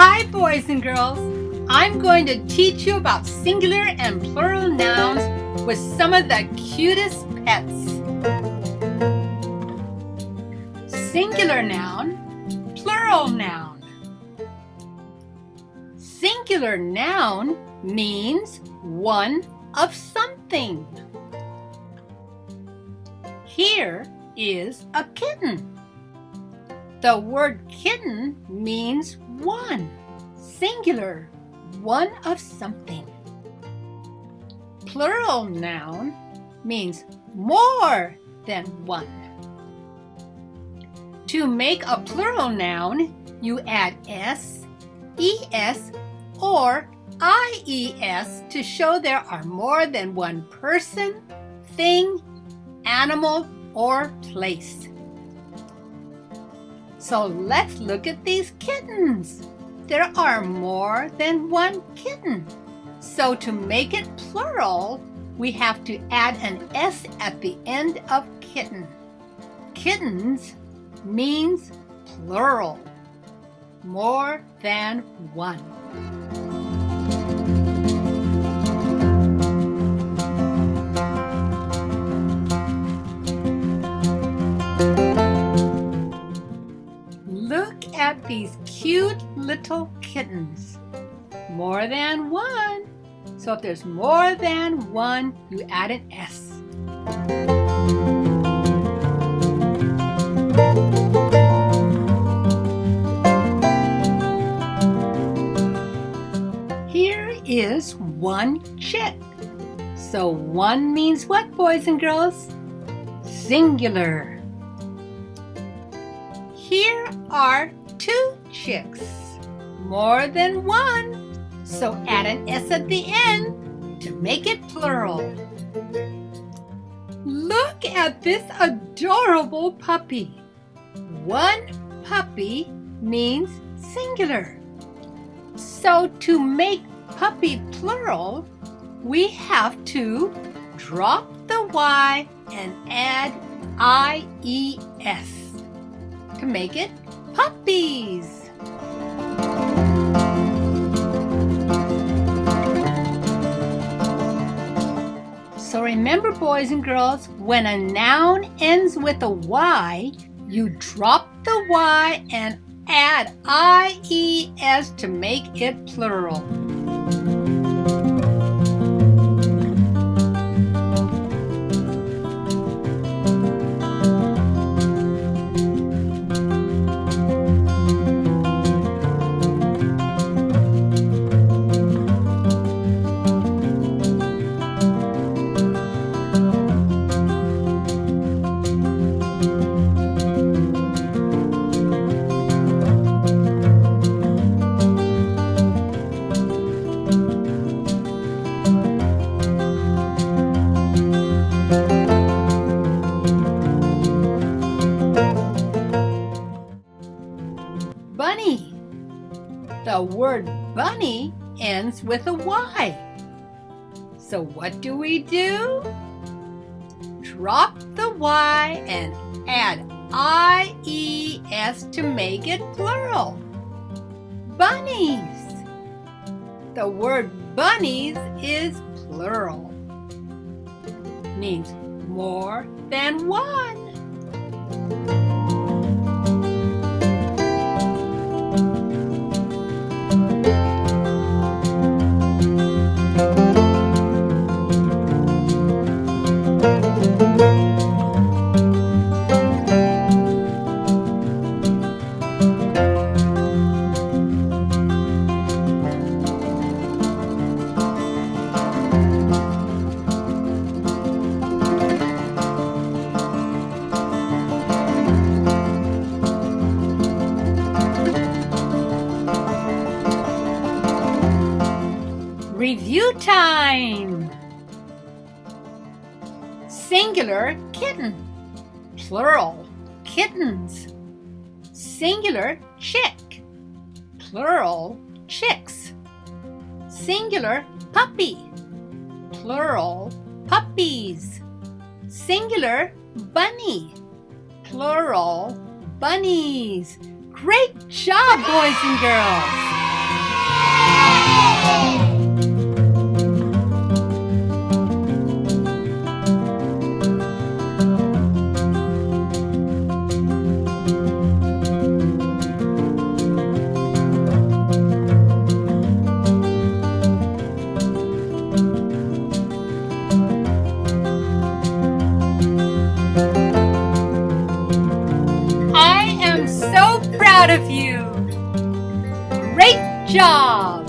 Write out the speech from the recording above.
Hi, boys and girls. I'm going to teach you about singular and plural nouns with some of the cutest pets. Singular noun, plural noun. Singular noun means one of something. Here is a kitten. The word kitten means one, singular, one of something. Plural noun means more than one. To make a plural noun, you add s, es, or ies to show there are more than one person, thing, animal, or place. So let's look at these kittens. There are more than one kitten. So to make it plural, we have to add an s at the end of kitten. Kittens means plural, more than one. Look at these cute little kittens. More than one. So if there's more than one, you add an S. Here is one chick. So one means what, boys and girls? Singular. Here are two chicks, more than one, so add an S at the end to make it plural. Look at this adorable puppy. One puppy means singular. So to make puppy plural, we have to drop the Y and add IES. To make it puppies. So remember, boys and girls, when a noun ends with a Y, you drop the Y and add IES to make it plural. Bunny. The word bunny ends with a Y. So what do? Drop the Y and add IES to make it plural. Bunnies. The word bunnies is plural. Means more than one. Review time! Singular, kitten. Plural, kittens. Singular, chick. Plural, chicks. Singular, puppy. Plural, puppies. Singular, bunny. Plural, bunnies. Great job, boys and girls! I am so proud of you. Great job!